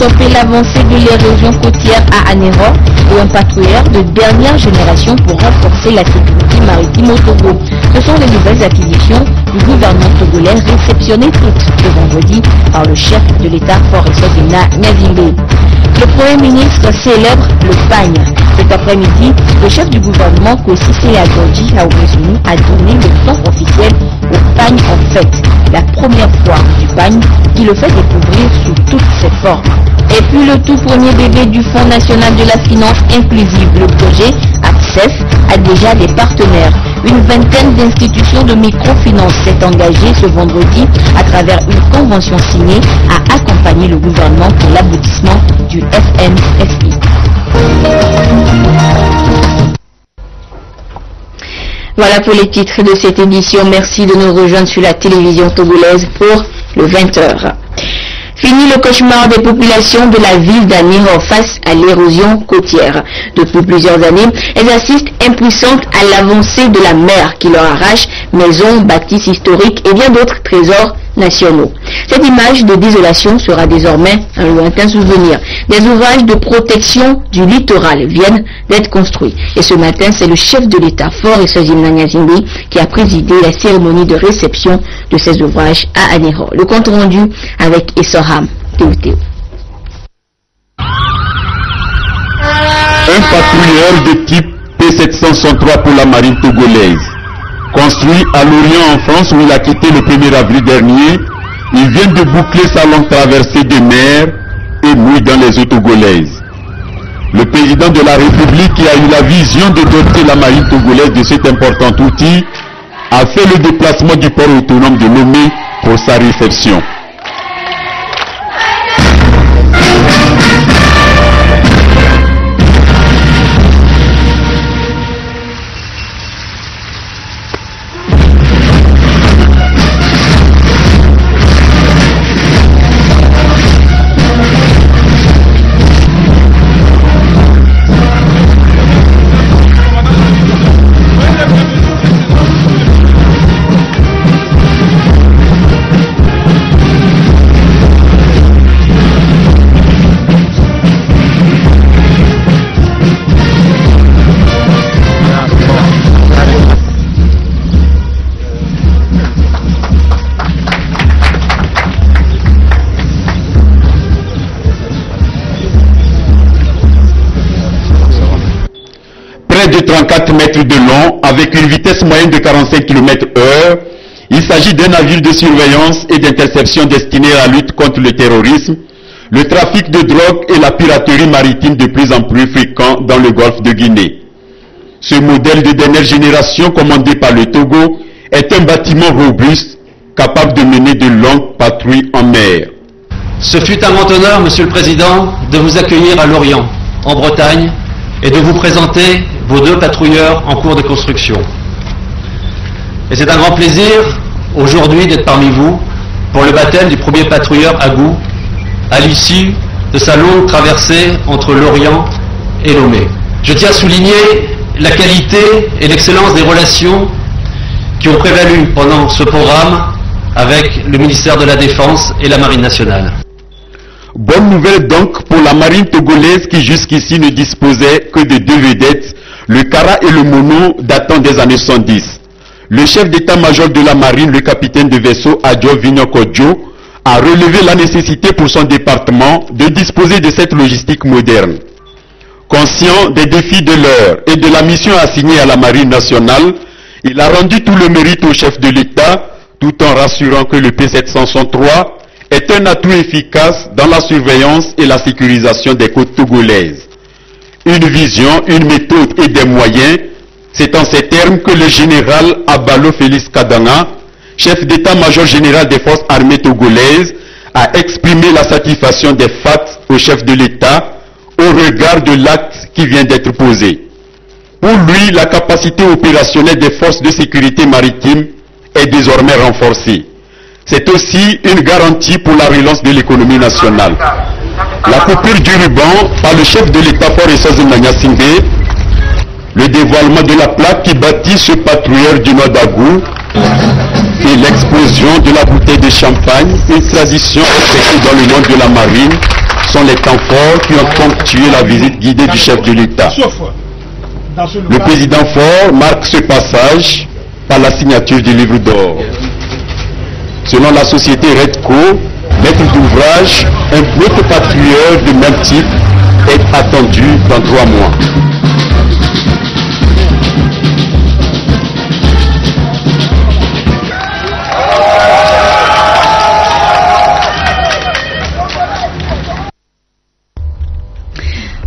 stopper l'avancée de l'érosion côtière à Anéro et un patrouilleur de dernière génération pour renforcer la sécurité maritime au Togo. Ce sont les nouvelles acquisitions du gouvernement togolais réceptionnées toutes le vendredi par le chef de l'État Faure-Essozina Gnazingbe. Le Premier ministre célèbre le pagne. Cet après-midi, le chef du gouvernement Kwesi Seyagodji Aoumezunu a donné le nom officiel au pagne en fête. La première fois du pagne qui le fait découvrir sous toutes ses formes. Et puis le tout premier bébé du Fonds national de la finance inclusive, le projet ACCEF, a déjà des partenaires. Une vingtaine d'institutions de microfinance s'est engagée ce vendredi à travers une convention signée à accompagner le gouvernement pour l'aboutissement du FNFI. Voilà pour les titres de cette édition. Merci de nous rejoindre sur la télévision togolaise pour le 20h. Fini le cauchemar des populations de la ville d'Anéro face à l'érosion côtière. Depuis plusieurs années, elles assistent impuissantes à l'avancée de la mer qui leur arrache maisons, bâtisses historiques et bien d'autres trésors nationaux. Cette image de désolation sera désormais un lointain souvenir. Des ouvrages de protection du littoral viennent d'être construits. Et ce matin, c'est le chef de l'État Faure-Essozina Gnazingbe qui a présidé la cérémonie de réception de ces ouvrages à Anéro. Le compte rendu avec Essoham Théotéo. Un patrouilleur de type P763 pour la marine togolaise. Construit à Lorient en France où il a quitté le 1er avril dernier, il vient de boucler sa longue traversée de mer et mouille dans les eaux togolaises. Le président de la République qui a eu la vision de doter la marine togolaise de cet important outil a fait le déplacement du port autonome de Lomé pour sa réception. De 34 mètres de long, avec une vitesse moyenne de 45 km/h, il s'agit d'un navire de surveillance et d'interception destiné à la lutte contre le terrorisme, le trafic de drogue et la piraterie maritime de plus en plus fréquent dans le golfe de Guinée. Ce modèle de dernière génération commandé par le Togo est un bâtiment robuste, capable de mener de longues patrouilles en mer. Ce fut un grand honneur, Monsieur le Président, de vous accueillir à Lorient, en Bretagne, et de vous présenter vos 2 patrouilleurs en cours de construction. Et c'est un grand plaisir aujourd'hui d'être parmi vous pour le baptême du premier patrouilleur Agou à l'issue de sa longue traversée entre Lorient et Lomé. Je tiens à souligner la qualité et l'excellence des relations qui ont prévalu pendant ce programme avec le ministère de la Défense et la Marine nationale. Bonne nouvelle donc pour la marine togolaise qui jusqu'ici ne disposait que de 2 vedettes, le Kara et le Mono datant des années 70. Le chef d'état-major de la marine, le capitaine de vaisseau Adjo Vinyokodjo, a relevé la nécessité pour son département de disposer de cette logistique moderne. Conscient des défis de l'heure et de la mission assignée à la marine nationale, il a rendu tout le mérite au chef de l'État, tout en rassurant que le P763 est un atout efficace dans la surveillance et la sécurisation des côtes togolaises. Une vision, une méthode et des moyens, c'est en ces termes que le général Abalo Félix Kadanga, chef d'état-major général des forces armées togolaises, a exprimé la satisfaction des FAT au chef de l'État au regard de l'acte qui vient d'être posé. Pour lui, la capacité opérationnelle des forces de sécurité maritime est désormais renforcée. C'est aussi une garantie pour la relance de l'économie nationale. La coupure du ruban par le chef de l'État Faure-Essozina Gnazingbe, le dévoilement de la plaque qui bâtit ce patrouilleur du nord d'Agou et l'explosion de la bouteille de champagne, une tradition respectée dans le monde de la marine, sont les temps forts qui ont ponctué la visite guidée du chef de l'État. Le président Faure marque ce passage par la signature du livre d'or. Selon la société Redco, maître d'ouvrage, un autre patrouilleur de même type est attendu dans 3 mois.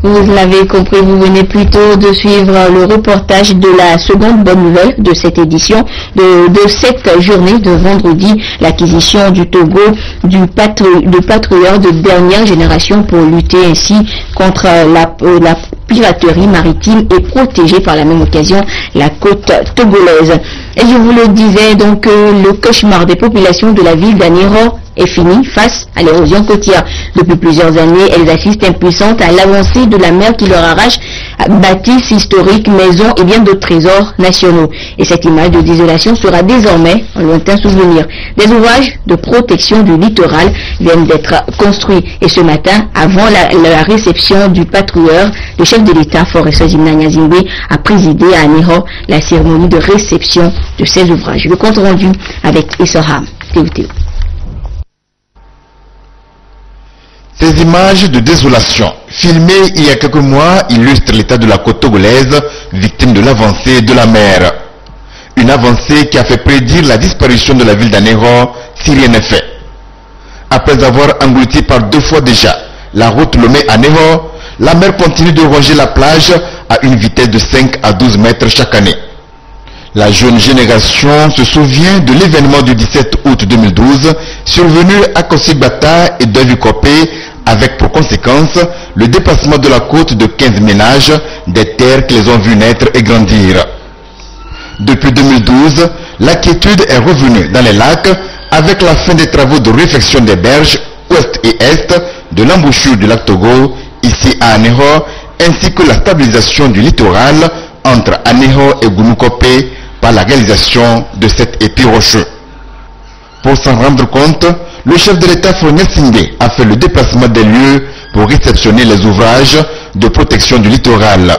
Vous l'avez compris, vous venez plutôt de suivre le reportage de la seconde bonne nouvelle de cette édition, de cette journée de vendredi, l'acquisition du Togo de patrouilleurs de dernière génération pour lutter ainsi contre la piraterie maritime et protéger par la même occasion la côte togolaise. Et je vous le disais donc, le cauchemar des populations de la ville d'Anéro est fini face à l'érosion côtière. Depuis plusieurs années, elles assistent impuissantes à l'avancée de la mer qui leur arrache bâtisses historiques, maisons et bien d'autres trésors nationaux. Et cette image de désolation sera désormais un lointain souvenir. Des ouvrages de protection du littoral viennent d'être construits. Et ce matin, avant la réception du patrouilleur, le chef de l'État, Forest Zimna Zimbe, a présidé à Anéro la cérémonie de réception de ces ouvrages. Le compte rendu avec Essoham. Théo. Ces images de désolation, filmées il y a quelques mois, illustrent l'état de la côte togolaise, victime de l'avancée de la mer. Une avancée qui a fait prédire la disparition de la ville d'Anéro si rien n'est fait. Après avoir englouti par 2 fois déjà la route Lomé-Anéro, la mer continue de ronger la plage à une vitesse de 5 à 12 mètres chaque année. La jeune génération se souvient de l'événement du 17 août 2012 survenu à Kosibata et Davikopé avec pour conséquence le dépassement de la côte de 15 ménages des terres qui les ont vus naître et grandir. Depuis 2012, l'inquiétude est revenue dans les lacs avec la fin des travaux de réfection des berges ouest et est de l'embouchure du lac Togo ici à Anéro ainsi que la stabilisation du littoral entre Anéro et Gounoukope par la réalisation de cet épi rocheux. Pour s'en rendre compte, le chef de l'État Forest Singé a fait le déplacement des lieux pour réceptionner les ouvrages de protection du littoral.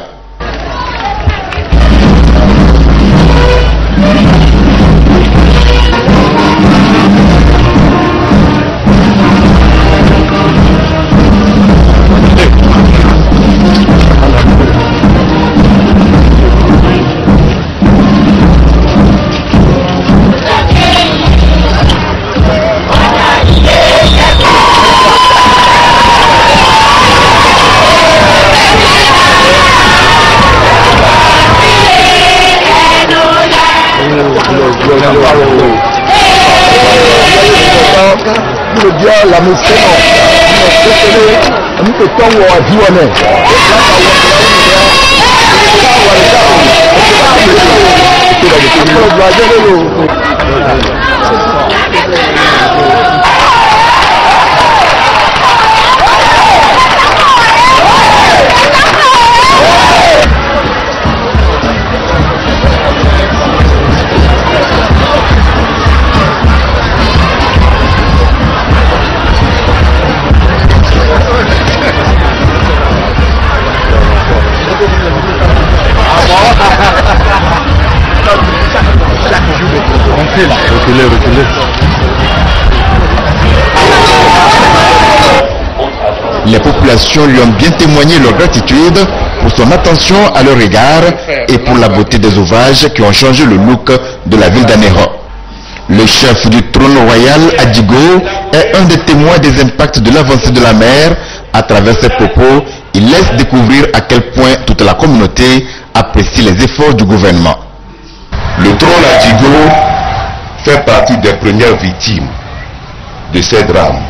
La Les populations lui ont bien témoigné leur gratitude pour son attention à leur égard et pour la beauté des ouvrages qui ont changé le look de la ville d'Anéro. Le chef du trône royal, Adjigo, est un des témoins des impacts de l'avancée de la mer. À travers ses propos, il laisse découvrir à quel point toute la communauté apprécie les efforts du gouvernement. Le trône Adjigo fait partie des premières victimes de ces drames.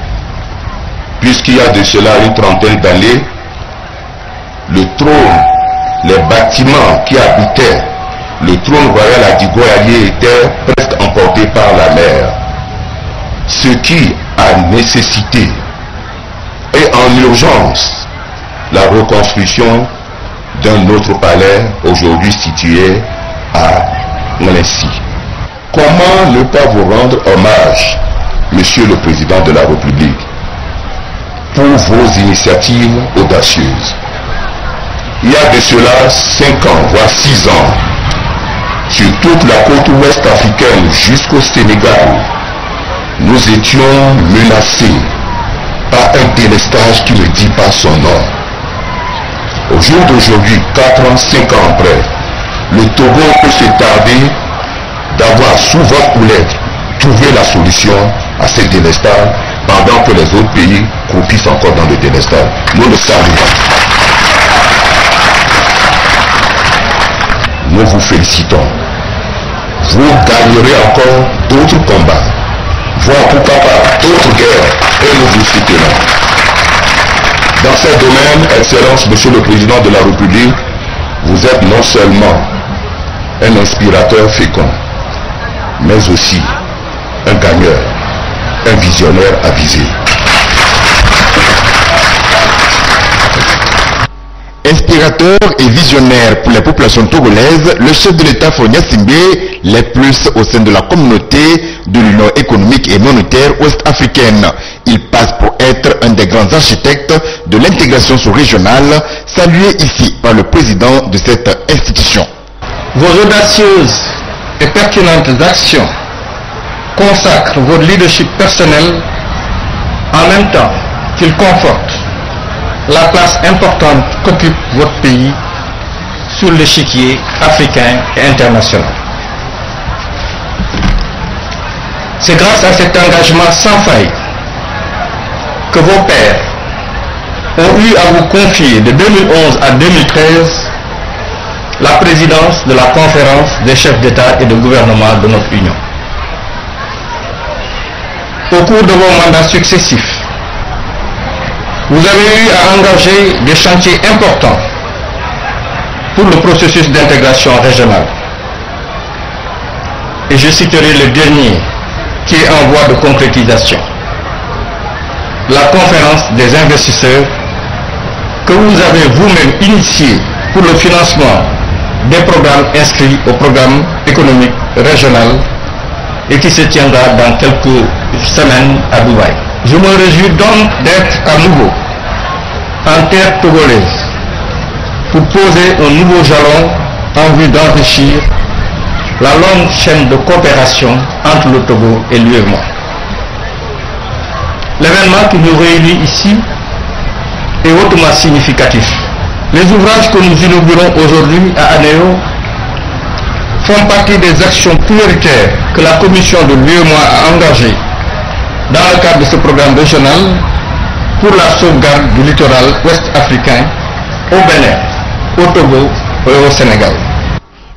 Puisqu'il y a de cela une trentaine d'années, le trône, les bâtiments qui habitaient le trône royal Adjigo allié étaient presque emportés par la mer. Ce qui a nécessité et en urgence la reconstruction d'un autre palais aujourd'hui situé à Mlensi. Comment ne pas vous rendre hommage, Monsieur le Président de la République? pour vos initiatives audacieuses. Il y a de cela 5 ans, voire 6 ans, sur toute la côte ouest africaine jusqu'au Sénégal, nous étions menacés par un délestage qui ne dit pas son nom. Au jour d'aujourd'hui, 4 ans, 5 ans après, le Togo peut se tarder d'avoir sous votre houlette trouvé la solution à ce délestage pendant que les autres pays croupissent encore dans le délestage. Nous le savons. Nous vous félicitons. Vous gagnerez encore d'autres combats, voire pourquoi pas d'autres guerres, et nous vous soutenons. Dans ces domaines, Excellence, Monsieur le Président de la République, vous êtes non seulement un inspirateur fécond, mais aussi un gagneur, un visionnaire avisé. Inspirateur et visionnaire pour les populations togolaises, le chef de l'État Phonia Simbe l'est plus au sein de la communauté de l'Union économique et monétaire ouest-africaine. Il passe pour être un des grands architectes de l'intégration sous-régionale, salué ici par le président de cette institution. Vos audacieuses et pertinentes actions consacrent votre leadership personnel en même temps qu'il conforte la place importante qu'occupe votre pays sur l'échiquier africain et international. C'est grâce à cet engagement sans faille que vos pairs ont eu à vous confier de 2011 à 2013 la présidence de la conférence des chefs d'État et de gouvernement de notre Union. Au cours de vos mandats successifs, vous avez eu à engager des chantiers importants pour le processus d'intégration régionale. Et je citerai le dernier qui est en voie de concrétisation. La conférence des investisseurs que vous avez vous-même initiée pour le financement des programmes inscrits au programme économique régional et qui se tiendra dans quelques semaines à Dubaï. Je me réjouis donc d'être à nouveau en terre togolaise pour poser un nouveau jalon en vue d'enrichir la longue chaîne de coopération entre le Togo et l'UEMOA. L'événement qui nous réunit ici est hautement significatif. Les ouvrages que nous inaugurons aujourd'hui à Anéo font partie des actions prioritaires que la commission de l'UEMOA a engagées dans le cadre de ce programme régional pour la sauvegarde du littoral ouest-africain au Bénin, au Togo et au Sénégal.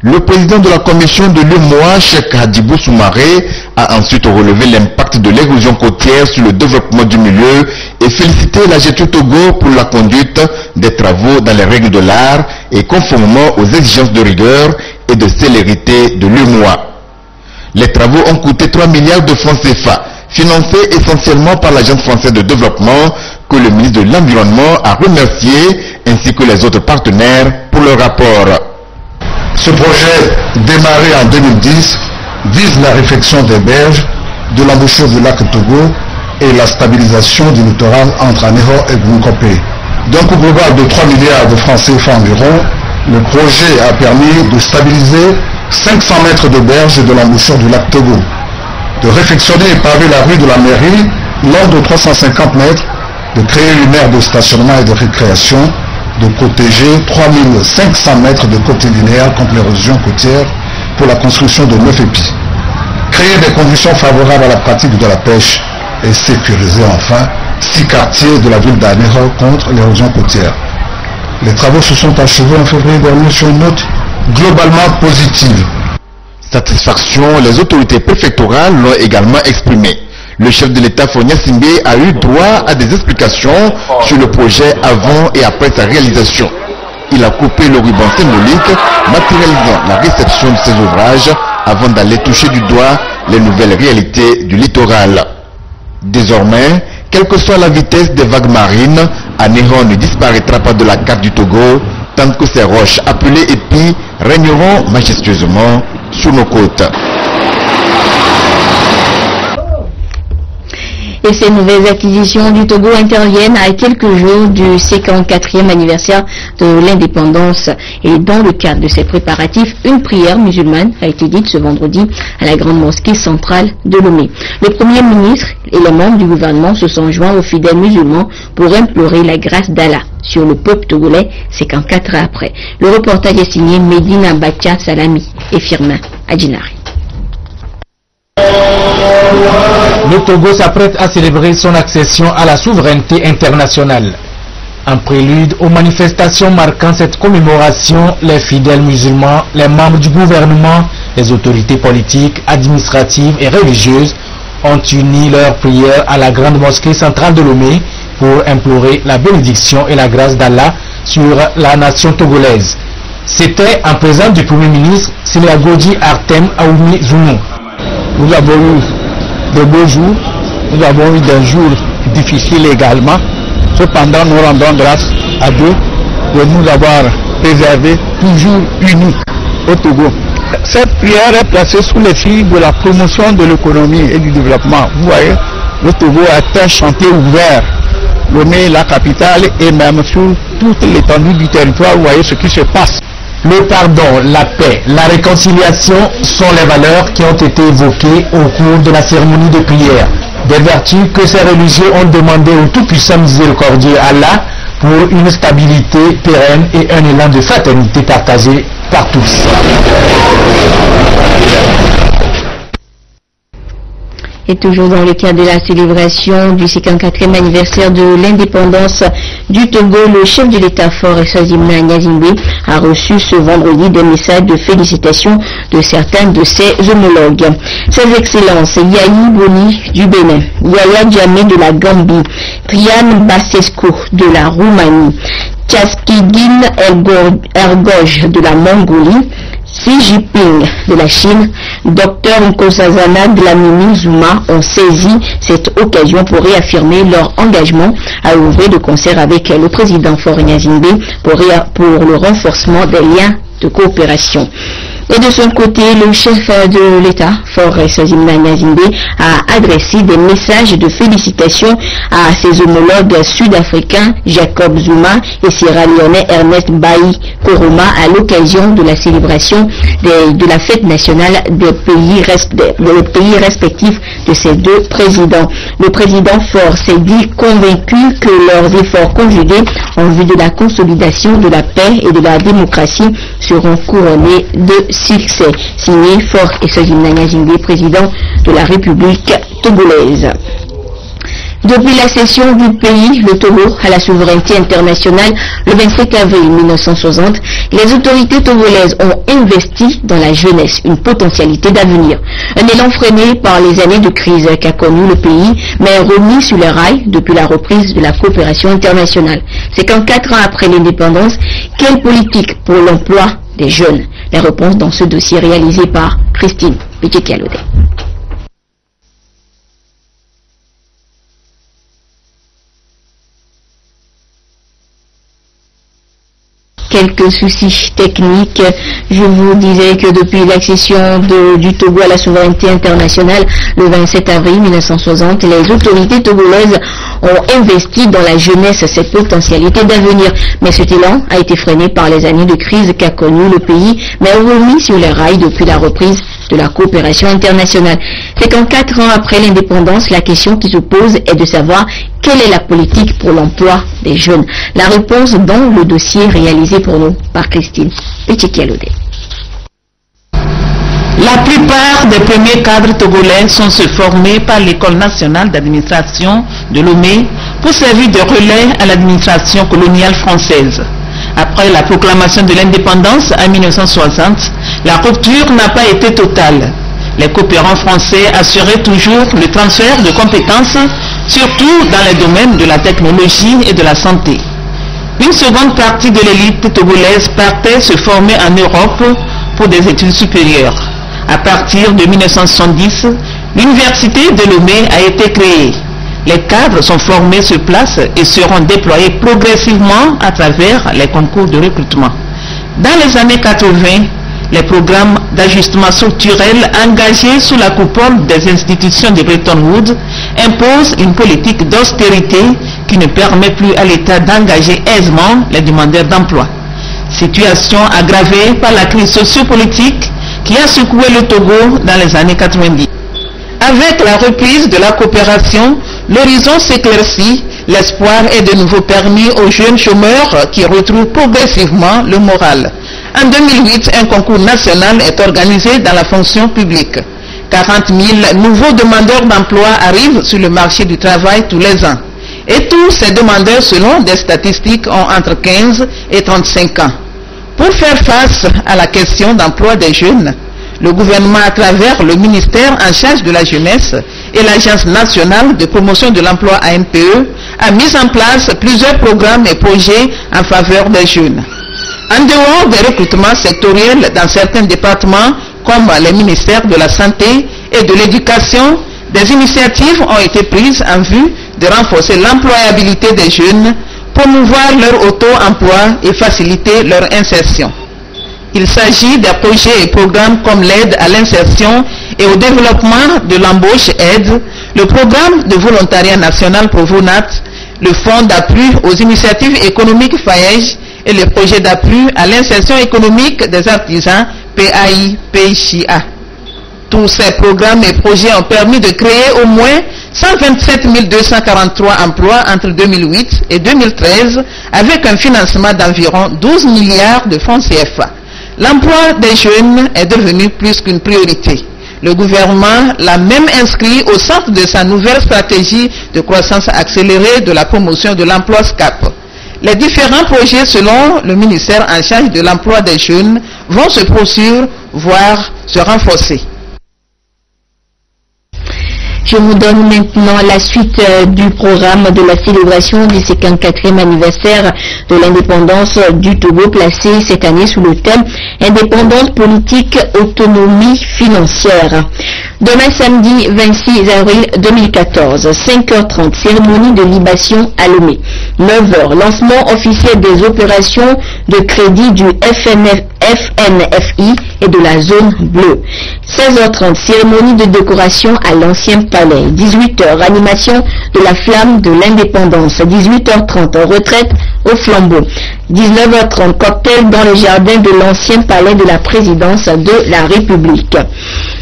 Le président de la commission de l'UEMOA, Cheikh Hadjibou Soumaré, a ensuite relevé l'impact de l'érosion côtière sur le développement du milieu et félicité la GETU Togo pour la conduite des travaux dans les règles de l'art et conformément aux exigences de rigueur et de célérité de l'UEMOA. Les travaux ont coûté 3 milliards de francs CFA, financés essentiellement par l'Agence française de développement que le ministre de l'Environnement a remercié, ainsi que les autres partenaires pour leur rapport. Ce projet, démarré en 2010, vise la réfection des berges, de l'embouchure du lac Togo et la stabilisation du littoral entre Anéro et Bunkopé. D'un coût global de 3 milliards de francs CFA environ, le projet a permis de stabiliser 500 mètres de berges de l'embouchure du lac Togo, de réfectionner et paver la rue de la mairie long de 350 mètres, de créer une aire de stationnement et de récréation, de protéger 3500 mètres de côtés linéaires contre l'érosion côtière pour la construction de 9 épis, créer des conditions favorables à la pratique de la pêche et sécuriser enfin 6 quartiers de la ville d'Anéro contre l'érosion côtière. Les travaux se sont achevés en février dernier sur une note globalement positive. Satisfaction, les autorités préfectorales l'ont également exprimé. Le chef de l'État Phonia Simbe a eu droit à des explications sur le projet avant et après sa réalisation. Il a coupé le ruban symbolique, matérialisant la réception de ses ouvrages avant d'aller toucher du doigt les nouvelles réalités du littoral. Désormais, quelle que soit la vitesse des vagues marines, Anéro ne disparaîtra pas de la carte du Togo tant que ces roches appelées épis régneront majestueusement sur nos côtes. que ces nouvelles acquisitions du Togo interviennent à quelques jours du 54e anniversaire de l'indépendance. Et dans le cadre de ces préparatifs, une prière musulmane a été dite ce vendredi à la grande mosquée centrale de Lomé. Le Premier ministre et les membres du gouvernement se sont joints aux fidèles musulmans pour implorer la grâce d'Allah sur le peuple togolais 54 ans après. Le reportage est signé Medina Bacha Salami et Firmin Adjinari. Le Togo s'apprête à célébrer son accession à la souveraineté internationale. En prélude aux manifestations marquant cette commémoration, les fidèles musulmans, les membres du gouvernement, les autorités politiques, administratives et religieuses ont uni leurs prières à la grande mosquée centrale de Lomé pour implorer la bénédiction et la grâce d'Allah sur la nation togolaise. C'était en présence du Premier ministre Siliagodji Artem Aoumi Zounou. Nous avons eu de beaux jours, nous avons eu des jours difficiles également. Cependant, nous rendons grâce à Dieu de nous avoir préservés, toujours unis au Togo. Cette prière est placée sous le signe de la promotion de l'économie et du développement. Vous voyez, le Togo est un chantier ouvert. Lomé, la capitale, et même sur toute l'étendue du territoire, vous voyez ce qui se passe. Le pardon, la paix, la réconciliation sont les valeurs qui ont été évoquées au cours de la cérémonie de prière. Des vertus que ces religieux ont demandé au tout-puissant miséricordieux Allah pour une stabilité pérenne et un élan de fraternité partagé par tous. Et toujours dans le cadre de la célébration du 54e anniversaire de l'indépendance du Togo, le chef de l'État fort Essazimna Nyazingbe a reçu ce vendredi des messages de félicitations de certains de ses homologues. Ses excellences Yahi Boni du Bénin, Yaya Djamé de la Gambie, Trian Basescu de la Roumanie, Tchaskigin Ergoj de la Mongolie, Xi Jinping de la Chine, Dr Nkosazana de la Mini-Zuma ont saisi cette occasion pour réaffirmer leur engagement à œuvrer de concert avec le président Faure Gnassingbé pour le renforcement des liens de coopération. Et de son côté, le chef de l'État, Faure Essazimna Gnassingbé, a adressé des messages de félicitations à ses homologues sud-africains Jacob Zuma et sierra-léonais Ernest Bai Koroma à l'occasion de la célébration de la fête nationale des pays respectifs de ces deux présidents. Le président Faure s'est dit convaincu que leurs efforts conjugués en vue de la consolidation de la paix et de la démocratie seront couronnés de succès. Signé Faure Essazimna Gnassingbé, président de la République togolaise. Depuis la cession du pays, le Togo, à la souveraineté internationale, le 27 avril 1960, les autorités togolaises ont investi dans la jeunesse une potentialité d'avenir. Un élan freiné par les années de crise qu'a connu le pays, mais remis sur les rails depuis la reprise de la coopération internationale. 54 ans après l'indépendance, quelle politique pour l'emploi des jeunes? La réponse dans ce dossier réalisé par Christine Pétikialodé. Quelques soucis techniques. Je vous disais que depuis l'accession du Togo à la souveraineté internationale le 27 avril 1960, les autorités togolaises ont investi dans la jeunesse cette potentialité d'avenir. Mais cet élan a été freiné par les années de crise qu'a connu le pays, mais remis sur les rails depuis la reprise de la coopération internationale. 54 ans après l'indépendance, la question qui se pose est de savoir quelle est la politique pour l'emploi des jeunes. La réponse dans le dossier réalisé pour nous par Christine Pétikialodé. La plupart des premiers cadres togolais sont se formés par l'École nationale d'administration de Lomé pour servir de relais à l'administration coloniale française. Après la proclamation de l'indépendance en 1960, la rupture n'a pas été totale. Les coopérants français assuraient toujours le transfert de compétences, surtout dans les domaines de la technologie et de la santé. Une seconde partie de l'élite togolaise partait se former en Europe pour des études supérieures. À partir de 1970, l'université de Lomé a été créée. Les cadres sont formés sur place et seront déployés progressivement à travers les concours de recrutement. Dans les années 80, Les programmes d'ajustement structurel engagés sous la coupole des institutions de Bretton Woods imposent une politique d'austérité qui ne permet plus à l'État d'engager aisément les demandeurs d'emploi. Situation aggravée par la crise sociopolitique qui a secoué le Togo dans les années 90. Avec la reprise de la coopération, l'horizon s'éclaircit, l'espoir est de nouveau permis aux jeunes chômeurs qui retrouvent progressivement le moral. En 2008, un concours national est organisé dans la fonction publique. 40 000 nouveaux demandeurs d'emploi arrivent sur le marché du travail tous les ans. Et tous ces demandeurs, selon des statistiques, ont entre 15 et 35 ans. Pour faire face à la question d'emploi des jeunes, le gouvernement, à travers le ministère en charge de la jeunesse et l'Agence nationale de promotion de l'emploi ANPE, a mis en place plusieurs programmes et projets en faveur des jeunes. En dehors des recrutements sectoriels dans certains départements, comme les ministères de la Santé et de l'Éducation, des initiatives ont été prises en vue de renforcer l'employabilité des jeunes, promouvoir leur auto-emploi et faciliter leur insertion. Il s'agit des projets et programmes comme l'aide à l'insertion et au développement de l'embauche aide, le programme de volontariat national Provonat, le fonds d'appui aux initiatives économiques FAEJ et le projet d'appui à l'insertion économique des artisans PAI-PCA. Tous ces programmes et projets ont permis de créer au moins 127 243 emplois entre 2008 et 2013 avec un financement d'environ 12 milliards de francs CFA. L'emploi des jeunes est devenu plus qu'une priorité. Le gouvernement l'a même inscrit au centre de sa nouvelle stratégie de croissance accélérée de la promotion de l'emploi SCAP. Les différents projets, selon le ministère en charge de l'emploi des jeunes, vont se poursuivre, voire se renforcer. Je vous donne maintenant la suite du programme de la célébration du 54e anniversaire de l'indépendance du Togo, placé cette année sous le thème « Indépendance politique, autonomie financière ». Demain samedi 26 avril 2014, 5h30, cérémonie de libation à Lomé. 9h, lancement officiel des opérations de crédit du FNFI et de la zone bleue. 16h30, cérémonie de décoration à l'ancien palais. 18h, animation de la flamme de l'indépendance. 18h30, retraite au flambeau. 19h30, cocktail dans le jardin de l'ancien palais de la présidence de la République.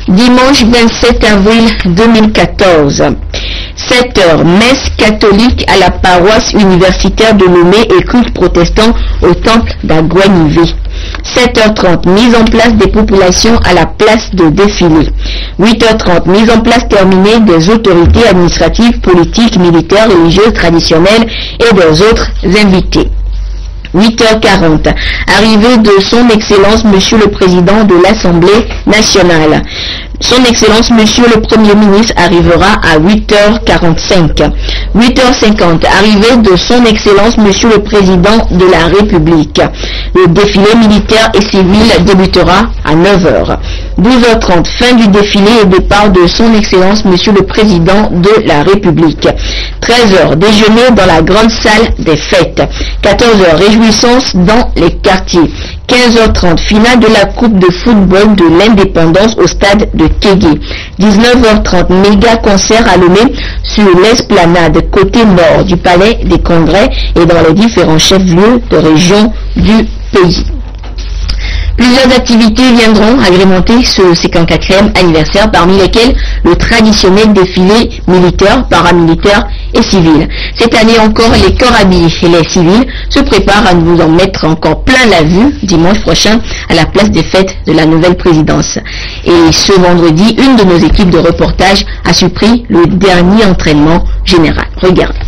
Dimanche 27 avril 2014, 7h, messe catholique à la paroisse universitaire de Lomé et culte protestant au temple d'Aguanivé. 7h30, mise en place des populations à la place de défilé. 8h30, mise en place terminée des autorités administratives, politiques, militaires, religieuses, traditionnelles et des autres invités. 8h40, arrivée de son Excellence Monsieur le Président de l'Assemblée nationale. Son Excellence Monsieur le Premier ministre arrivera à 8h45. 8h50, arrivée de Son Excellence Monsieur le Président de la République. Le défilé militaire et civil débutera à 9h. 12h30, fin du défilé et départ de Son Excellence Monsieur le Président de la République. 13h, déjeuner dans la grande salle des fêtes. 14h, réjouissance dans les quartiers. 15h30, finale de la Coupe de football de l'indépendance au stade de Kégué. 19h30, méga concert à Lomé sur l'esplanade côté nord du palais des congrès et dans les différents chefs-lieux de région du pays. Plusieurs activités viendront agrémenter ce 54e anniversaire, parmi lesquelles le traditionnel défilé militaire, paramilitaire et civil. Cette année encore, les corps habillés et les civils se préparent à nous en mettre encore plein la vue dimanche prochain à la place des fêtes de la nouvelle présidence. Et ce vendredi, une de nos équipes de reportage a surpris le dernier entraînement général. Regardez.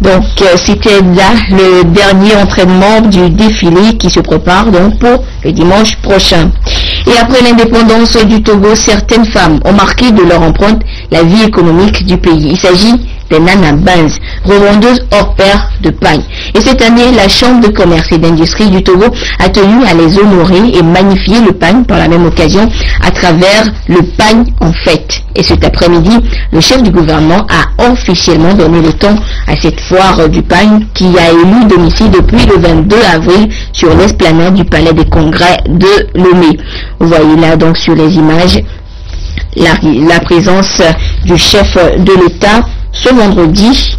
Donc c'était là le dernier entraînement du défilé qui se prépare donc pour le dimanche prochain. Et après l'indépendance du Togo, certaines femmes ont marqué de leur empreinte la vie économique du pays. Il s'agit des Nana Banz, revendeuses hors pair de pagne. Et cette année, la Chambre de commerce et d'industrie du Togo a tenu à les honorer et magnifier le pagne par la même occasion à travers le pagne en fête. Et cet après-midi, le chef du gouvernement a officiellement donné le ton à cette foire du pagne qui a élu domicile depuis le 22 avril sur l'esplanade du palais des congrès de Lomé. Vous voyez là donc sur les images la présence du chef de l'État ce vendredi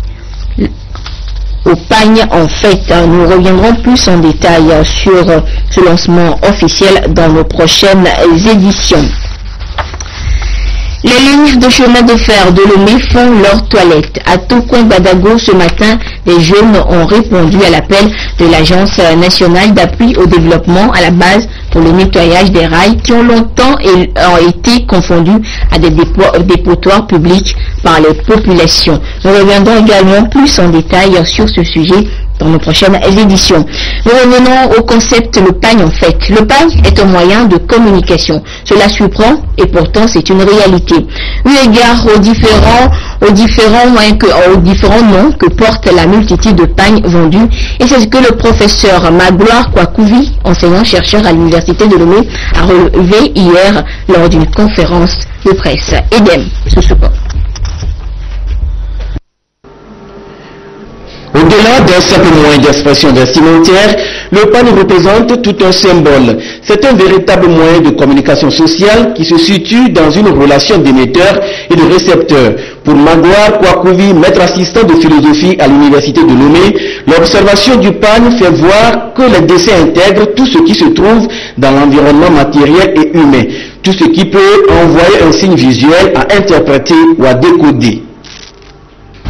au pagne en fête. Nous reviendrons plus en détail sur ce lancement officiel dans nos prochaines éditions. Les lignes de chemin de fer de Lomé font leur toilette. À Tokon Badago, ce matin, les jeunes ont répondu à l'appel de l'Agence nationale d'appui au développement à la base pour le nettoyage des rails qui ont longtemps été confondus à des dépotoirs publics par les populations. Nous reviendrons également plus en détail sur ce sujet dans nos prochaines éditions. Nous revenons au concept le pagne en fait. Le pagne est un moyen de communication. Cela surprend et pourtant c'est une réalité. Eu égard aux différents noms que porte la multitude de pagnes vendus, et c'est ce que le professeur Magloire Kwakouvi, enseignant-chercheur à l'université de Lomé, a relevé hier lors d'une conférence de presse. Edem, sous support. Au-delà d'un simple moyen d'expression vestimentaire, le pagne représente tout un symbole. C'est un véritable moyen de communication sociale qui se situe dans une relation d'émetteur et de récepteur. Pour Magloire Kwakouvi, maître assistant de philosophie à l'université de Lomé, l'observation du pagne fait voir que les dessins intègrent tout ce qui se trouve dans l'environnement matériel et humain, tout ce qui peut envoyer un signe visuel à interpréter ou à décoder.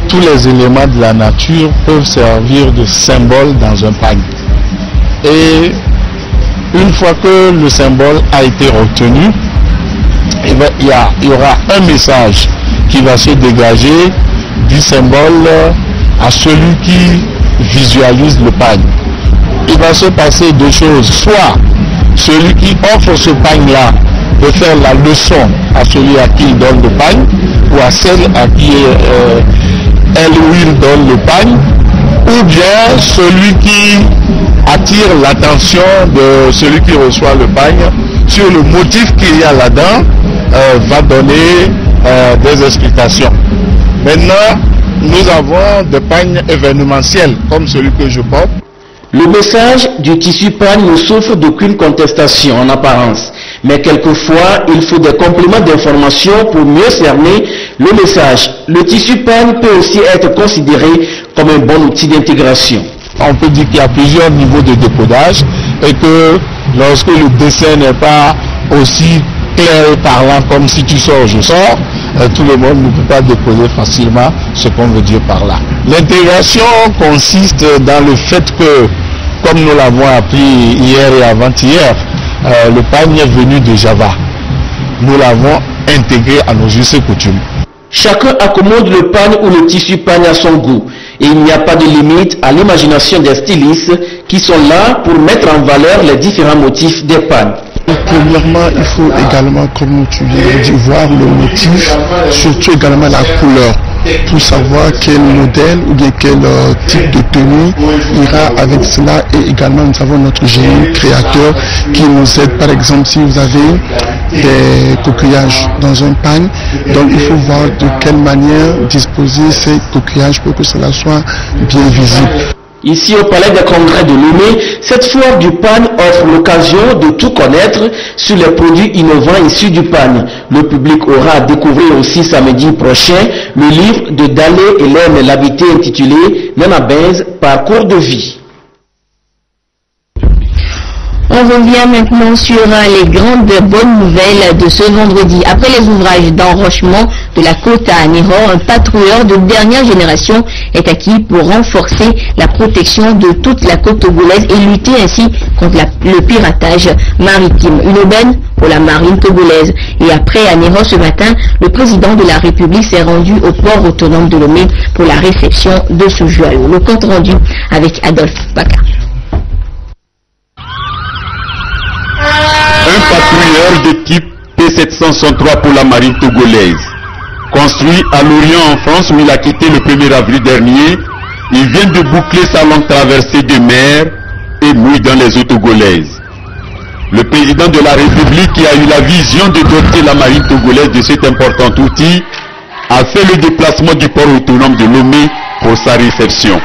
Tous les éléments de la nature peuvent servir de symbole dans un pagne. Et une fois que le symbole a été retenu, il y aura un message qui va se dégager du symbole à celui qui visualise le pagne. Il va se passer deux choses. Soit celui qui offre ce pagne-là peut faire la leçon à celui à qui il donne le pagne, ou à celle à qui elle ou il donne le pagne, ou bien celui qui attire l'attention de celui qui reçoit le pagne sur le motif qu'il y a là-dedans, va donner des explications. Maintenant, nous avons des pagnes événementiels comme celui que je porte. Le message du tissu pagne ne souffre d'aucune contestation en apparence, mais quelquefois il faut des compléments d'information pour mieux cerner le message. Le tissu pagne peut aussi être considéré comme un bon outil d'intégration. On peut dire qu'il y a plusieurs niveaux de décodage et que lorsque le dessin n'est pas aussi clair et parlant comme si tu sors, je sors, tout le monde ne peut pas décoder facilement ce qu'on veut dire par là. L'intégration consiste dans le fait que, comme nous l'avons appris hier et avant-hier, le pagne est venu de Java. Nous l'avons intégré à nos us et coutumes. Chacun accommode le pagne ou le tissu pagne à son goût. Et il n'y a pas de limite à l'imagination des stylistes qui sont là pour mettre en valeur les différents motifs des pagnes. Premièrement, il faut également, comme tu viens de dire, voir le motif, surtout également la couleur, pour savoir quel modèle ou bien quel type de tenue ira avec cela. Et également, nous avons notre génie créateur qui nous aide. Par exemple, si vous avez des coquillages dans un pagne, donc il faut voir de quelle manière disposer ces coquillages pour que cela soit bien visible. Ici au Palais des Congrès de Lomé, cette foire du pagne offre l'occasion de tout connaître sur les produits innovants issus du pagne. Le public aura à découvrir aussi samedi prochain le livre de Dalé Hélène Labité intitulé Nana Benz, Parcours de vie. On revient maintenant sur les grandes bonnes nouvelles de ce vendredi. Après les ouvrages d'enrochement de la côte à Anéro, un patrouilleur de dernière génération est acquis pour renforcer la protection de toute la côte togolaise et lutter ainsi contre le piratage maritime. Une aubaine pour la marine togolaise. Et après Anéro ce matin, le président de la République s'est rendu au port autonome de Lomé pour la réception de ce joyau. Le compte rendu avec Adolphe Baka. Un patrouilleur de type P763 pour la marine togolaise. Construit à Lorient en France où il a quitté le 1er avril dernier, il vient de boucler sa longue traversée de mer et mouille dans les eaux togolaises. Le président de la République qui a eu la vision de doter la marine togolaise de cet important outil a fait le déplacement du port autonome de Lomé pour sa réception.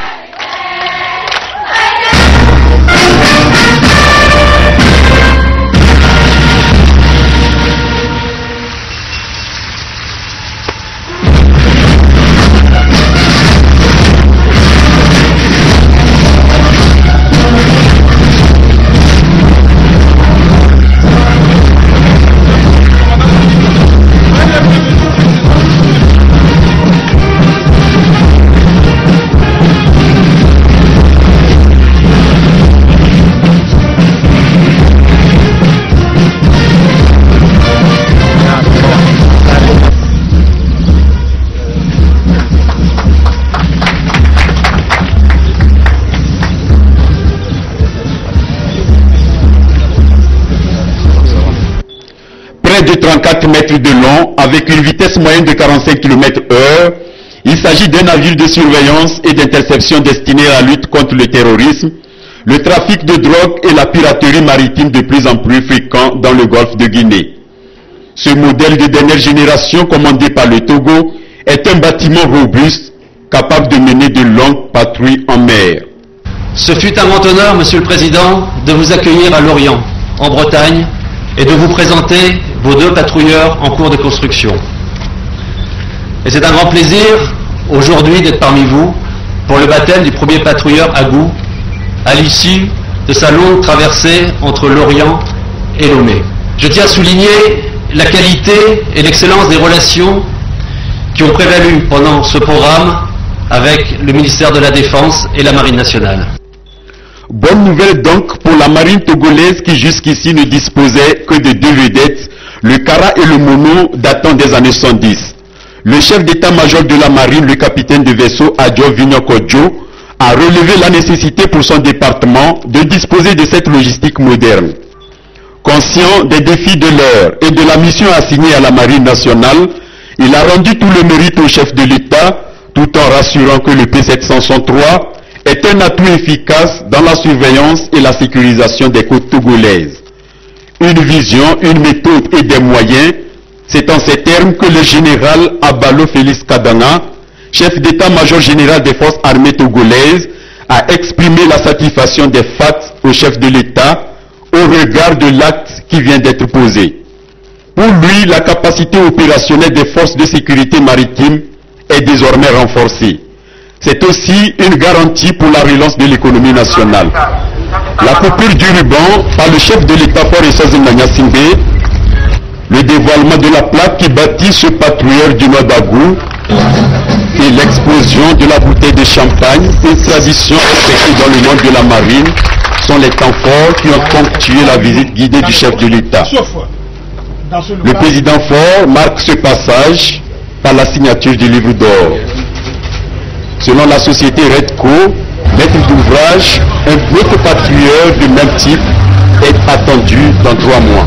De 34 mètres de long avec une vitesse moyenne de 45 km/h. Il s'agit d'un navire de surveillance et d'interception destiné à la lutte contre le terrorisme, le trafic de drogue et la piraterie maritime de plus en plus fréquent dans le golfe de Guinée. Ce modèle de dernière génération commandé par le Togo est un bâtiment robuste capable de mener de longues patrouilles en mer. Ce fut un grand honneur, Monsieur le Président, de vous accueillir à Lorient, en Bretagne, et de vous présenter vos 2 patrouilleurs en cours de construction. Et c'est un grand plaisir aujourd'hui d'être parmi vous pour le baptême du premier patrouilleur Agou à l'issue de sa longue traversée entre Lorient et Lomé. Je tiens à souligner la qualité et l'excellence des relations qui ont prévalu pendant ce programme avec le ministère de la Défense et la Marine nationale. Bonne nouvelle donc pour la marine togolaise qui jusqu'ici ne disposait que de 2 vedettes, le Kara et le Mono datant des années 70. Le chef d'état-major de la marine, le capitaine de vaisseau Adjo Vinyokodjo, a relevé la nécessité pour son département de disposer de cette logistique moderne. Conscient des défis de l'heure et de la mission assignée à la marine nationale, il a rendu tout le mérite au chef de l'État, tout en rassurant que le P763 est un atout efficace dans la surveillance et la sécurisation des côtes togolaises. Une vision, une méthode et des moyens, c'est en ces termes que le général Abalo Félix Kadanga, chef d'état-major général des forces armées togolaises, a exprimé la satisfaction des FAT au chef de l'État au regard de l'acte qui vient d'être posé. Pour lui, la capacité opérationnelle des forces de sécurité maritime est désormais renforcée. C'est aussi une garantie pour la relance de l'économie nationale. La coupure du ruban par le chef de l'État Fort Essaz Nganya Simbe, le dévoilement de la plaque qui bâtit ce patrouilleur du Nord d'Agou et l'explosion de la bouteille de champagne, une tradition respectée dans le monde de la marine, sont les temps forts qui ont ponctué la visite guidée du chef de l'État. Le président Faure marque ce passage par la signature du livre d'or. Selon la société Redco, maître d'ouvrage, un autre patrouilleur du même type est attendu dans 3 mois.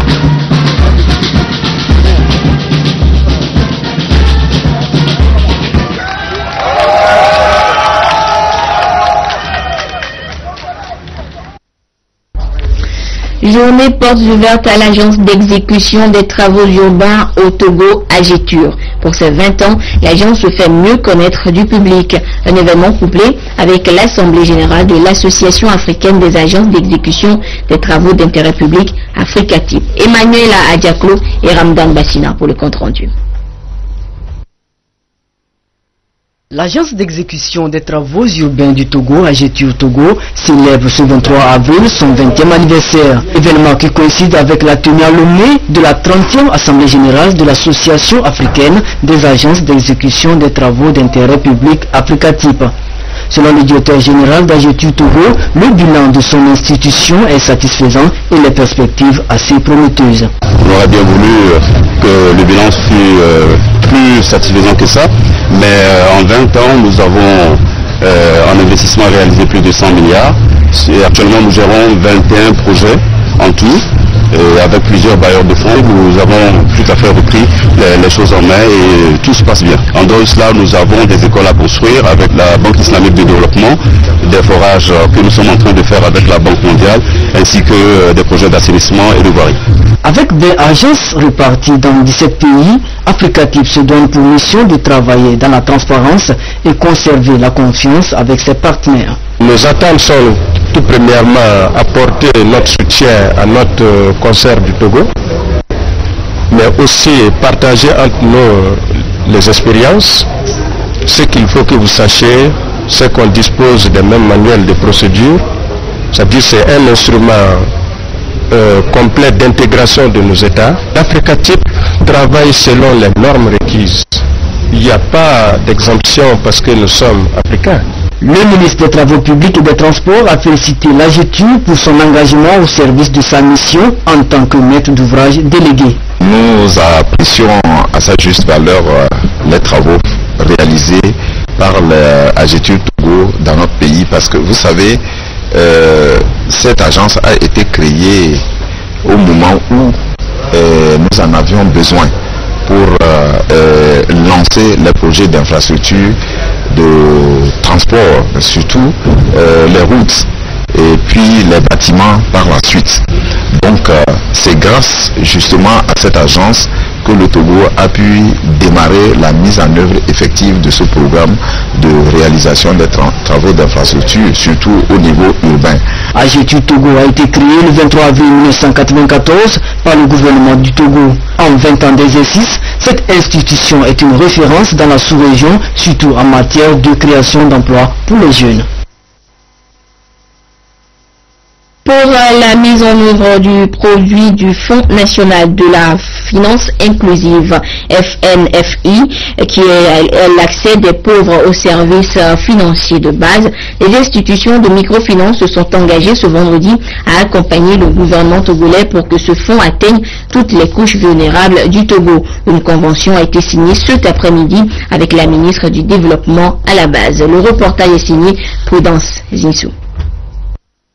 Journée portes ouvertes à l'agence d'exécution des travaux urbains au Togo, AGETUR. Pour ses 20 ans, l'agence se fait mieux connaître du public. Un événement couplé avec l'Assemblée générale de l'Association africaine des agences d'exécution des travaux d'intérêt public, Africatip. Emmanuela Adjaklo et Ramdan Bassina pour le compte rendu. L'agence d'exécution des travaux urbains du Togo, AGETUR Togo, célèbre ce 23 avril son 20e anniversaire. Événement qui coïncide avec la tenue à Lomé de la 30e Assemblée Générale de l'Association africaine des agences d'exécution des travaux d'intérêt public Africatype. Selon le directeur général d'AGETUR Togo, le bilan de son institution est satisfaisant et les perspectives assez prometteuses. On aurait bien voulu que le bilan fût plus satisfaisant que ça, mais en 20 ans, nous avons en investissement réalisé plus de 100 milliards. Et actuellement, nous gérons 21 projets en tout. Et avec plusieurs bailleurs de fonds, nous avons tout à fait repris les choses en main et tout se passe bien. En dehors de cela, nous avons des écoles à construire avec la Banque islamique de développement, des forages que nous sommes en train de faire avec la Banque mondiale, ainsi que des projets d'assainissement et de voirie. Avec des agences réparties dans 17 pays, Africatype se donne pour mission de travailler dans la transparence et conserver la confiance avec ses partenaires. Nos attentes sont tout premièrement apporter notre soutien à notre concert du Togo, mais aussi partager entre nous les expériences. Ce qu'il faut que vous sachiez, c'est qu'on dispose des mêmes manuels de procédure, c'est-à-dire c'est un instrument complet d'intégration de nos États. L'Africatype travaille selon les normes requises. Il n'y a pas d'exemption parce que nous sommes africains. Le ministre des Travaux publics et des Transports a félicité l'AGETUR pour son engagement au service de sa mission en tant que maître d'ouvrage délégué. Nous apprécions à sa juste valeur les travaux réalisés par l'AGETUR Togo dans notre pays parce que vous savez, cette agence a été créée au moment où nous en avions besoin pour lancer les projets d'infrastructure, de transport, surtout les routes et puis les bâtiments par la suite. Donc c'est grâce justement à cette agence que le Togo a pu démarrer la mise en œuvre effective de ce programme de réalisation des travaux d'infrastructure, surtout au niveau urbain. AGETUR Togo a été créé le 23 avril 1994 par le gouvernement du Togo. En 20 ans d'exercice, cette institution est une référence dans la sous-région, surtout en matière de création d'emplois pour les jeunes. Pour la mise en œuvre du produit du Fonds national de la finance inclusive, FNFI, qui est l'accès des pauvres aux services financiers de base, les institutions de microfinance se sont engagées ce vendredi à accompagner le gouvernement togolais pour que ce fonds atteigne toutes les couches vulnérables du Togo. Une convention a été signée cet après-midi avec la ministre du Développement à la base. Le reportage est signé Prudence Zinsou.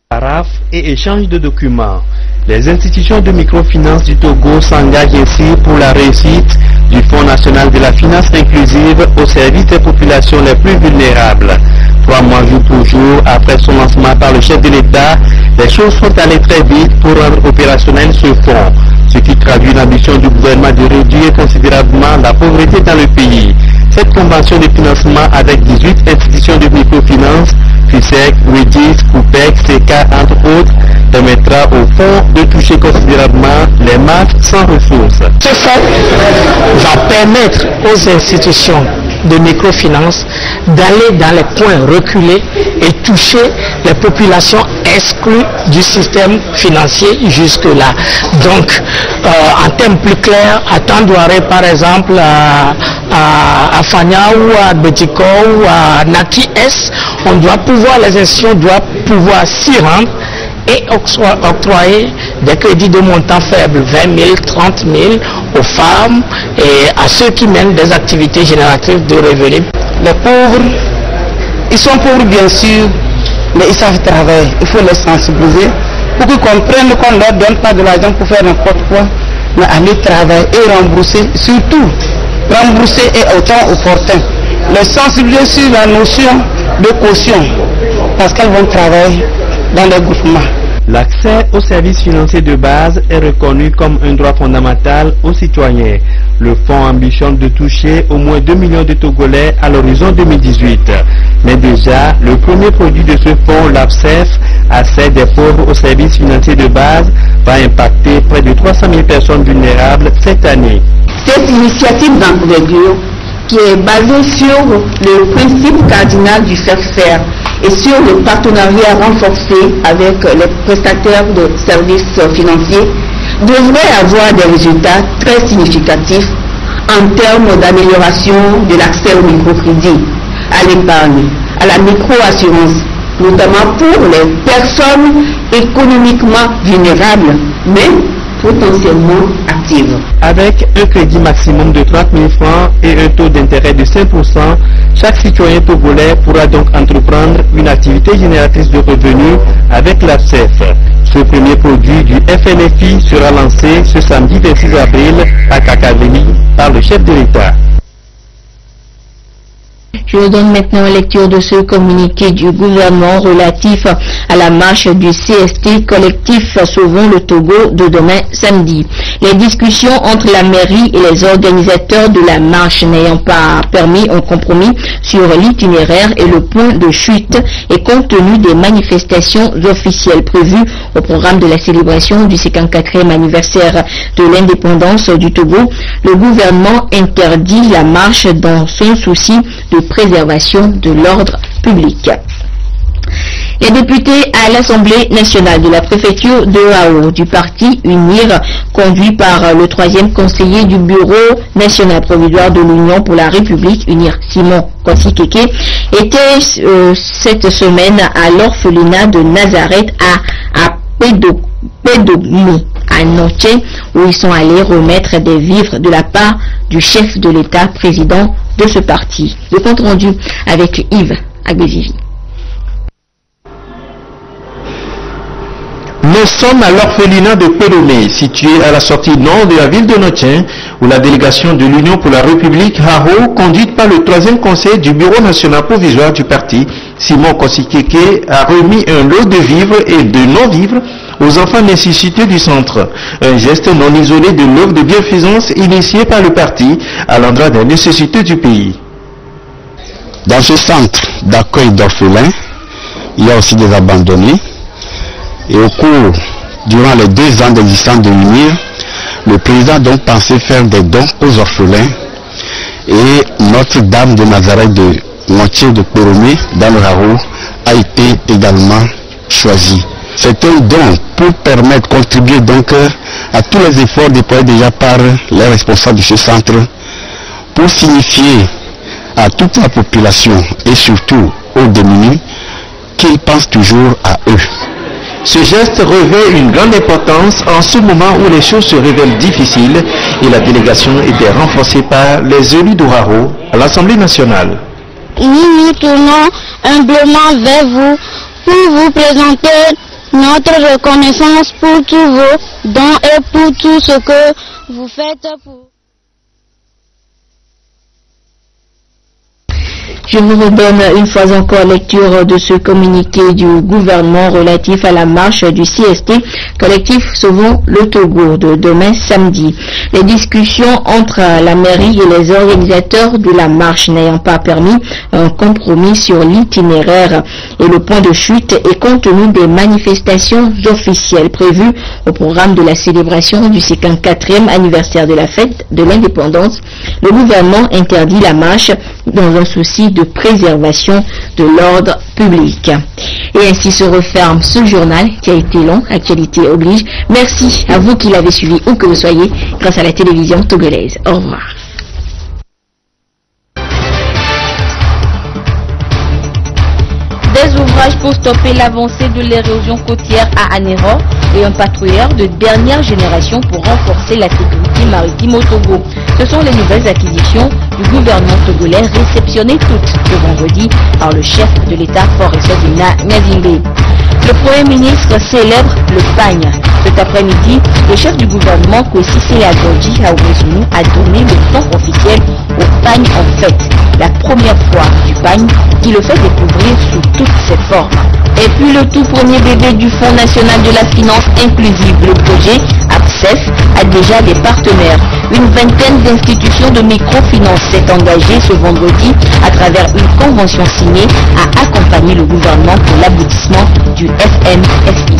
Paraphe et échange de documents. Les institutions de microfinance du Togo s'engagent ainsi pour la réussite du Fonds national de la finance inclusive au service des populations les plus vulnérables. 3 mois jour pour jour après son lancement par le chef de l'État, les choses sont allées très vite pour rendre opérationnel ce fonds, ce qui traduit l'ambition du gouvernement de réduire considérablement la pauvreté dans le pays. Cette convention de financement avec 18 institutions de microfinance, FISEC, WEDIS, COUPEC, CECA, entre autres, permettra au fonds de toucher considérablement les masses sans ressources. Ce fonds va permettre aux institutions de microfinance d'aller dans les coins reculés et toucher les populations exclues du système financier jusque-là. Donc, en termes plus clairs, à Tandouaré par exemple, à Fania ou à Betiko ou à Naki S, les institutions doivent pouvoir s'y rendre et octroyer des crédits de montant faible, 20 000, 30 000 aux femmes et à ceux qui mènent des activités génératrices de revenus. Les pauvres, ils sont pauvres bien sûr, mais ils savent travailler. Il faut les sensibiliser pour qu'ils comprennent qu'on ne leur donne pas de l'argent pour faire n'importe quoi, mais aller travailler et rembourser, surtout rembourser et autant opportun. Les sensibiliser sur la notion de caution, parce qu'elles vont travailler dans les groupements. L'accès aux services financiers de base est reconnu comme un droit fondamental aux citoyens. Le fonds ambitionne de toucher au moins 2 millions de Togolais à l'horizon 2018. Mais déjà, le premier produit de ce fonds, l'APSEF, accès des pauvres aux services financiers de base, va impacter près de 300 000 personnes vulnérables cette année. Cette initiative d'envergure qui est basé sur le principe cardinal du faire-faire et sur le partenariat renforcé avec les prestataires de services financiers, devrait avoir des résultats très significatifs en termes d'amélioration de l'accès au microcrédit, à l'épargne, à la micro-assurance, notamment pour les personnes économiquement vulnérables, mais potentiellement actives. Avec un crédit maximum de 30 000 francs et un taux d'intérêt de 5%, chaque citoyen togolais pourra donc entreprendre une activité génératrice de revenus avec l'APSEF. Ce premier produit du FNFI sera lancé ce samedi 26 avril à Kakaveli par le chef de l'État. Je vous donne maintenant lecture de ce communiqué du gouvernement relatif à la marche du CST collectif Sauvons le Togo de demain samedi. Les discussions entre la mairie et les organisateurs de la marche n'ayant pas permis un compromis sur l'itinéraire et le point de chute et compte tenu des manifestations officielles prévues au programme de la célébration du 54e anniversaire de l'indépendance du Togo, le gouvernement interdit la marche dans son souci de préservation de l'ordre public. Les députés à l'Assemblée nationale de la préfecture de Hao du parti UNIR, conduit par le 3e conseiller du Bureau national provisoire de l'Union pour la République, UNIR Simon Kossi-Keke, étaient cette semaine à l'orphelinat de Nazareth à Pédogmi, à Noche, où ils sont allés remettre des vivres de la part du chef de l'État, président de ce parti. Le compte rendu avec Yves Agbezivi. Nous sommes à l'orphelinat de Pédomé, situé à la sortie nord de la ville de Notien, où la délégation de l'Union pour la République Hao, conduite par le 3e conseil du Bureau national provisoire du parti, Simon Kossi-Keke, a remis un lot de vivres et de non-vivres aux enfants nécessités du centre. Un geste non isolé de l'œuvre de bienfaisance initiée par le parti à l'endroit des nécessités du pays. Dans ce centre d'accueil d'orphelins, il y a aussi des abandonnés. Et au cours, durant les 2 ans d'existence de l'UNIR, le président a donc pensé faire des dons aux orphelins. Et Notre-Dame de Nazareth de Moitié de Pédomé, dans le Hao, a été également choisi. C'est un don pour permettre, contribuer donc à tous les efforts déployés déjà par les responsables de ce centre, pour signifier à toute la population et surtout aux démunis qu'ils pensent toujours à eux. Ce geste revêt une grande importance en ce moment où les choses se révèlent difficiles et la délégation était renforcée par les élus d'Oharo à l'Assemblée nationale. Nous tournons humblement vers vous pour vous présenter notre reconnaissance pour tous vos dons et pour tout ce que vous faites pour... Je vous redonne une fois encore lecture de ce communiqué du gouvernement relatif à la marche du CST, collectif Sauvons le Togo, de demain samedi. Les discussions entre la mairie et les organisateurs de la marche n'ayant pas permis un compromis sur l'itinéraire et le point de chute et compte tenu des manifestations officielles prévues au programme de la célébration du 54e anniversaire de la fête de l'indépendance, le gouvernement interdit la marche dans un souci de préservation de l'ordre public. Et ainsi se referme ce journal qui a été long, actualité oblige. Merci à vous qui l'avez suivi où que vous soyez grâce à la télévision togolaise. Au revoir. Des ouvrages pour stopper l'avancée de l'érosion côtière à Anéro et un patrouilleur de dernière génération pour renforcer la sécurité maritime au Togo. Ce sont les nouvelles acquisitions du gouvernement togolais réceptionnées toutes ce vendredi par le chef de l'État Forestodina Nyazingbe. Le Premier ministre célèbre le pagne. Cet après-midi, le chef du gouvernement Kwesi Selagodji Haouezounou a donné le nom officiel au pagne en fait. La première fois du pagne qui le fait découvrir sous toutes ses formes. Et puis le tout premier bébé du Fonds national de la finance inclusive, le projet APSEF, a déjà des partenaires. Une vingtaine d'institutions de microfinance s'est engagée ce vendredi à travers une convention signée à accompagner le gouvernement pour l'aboutissement du FNFI.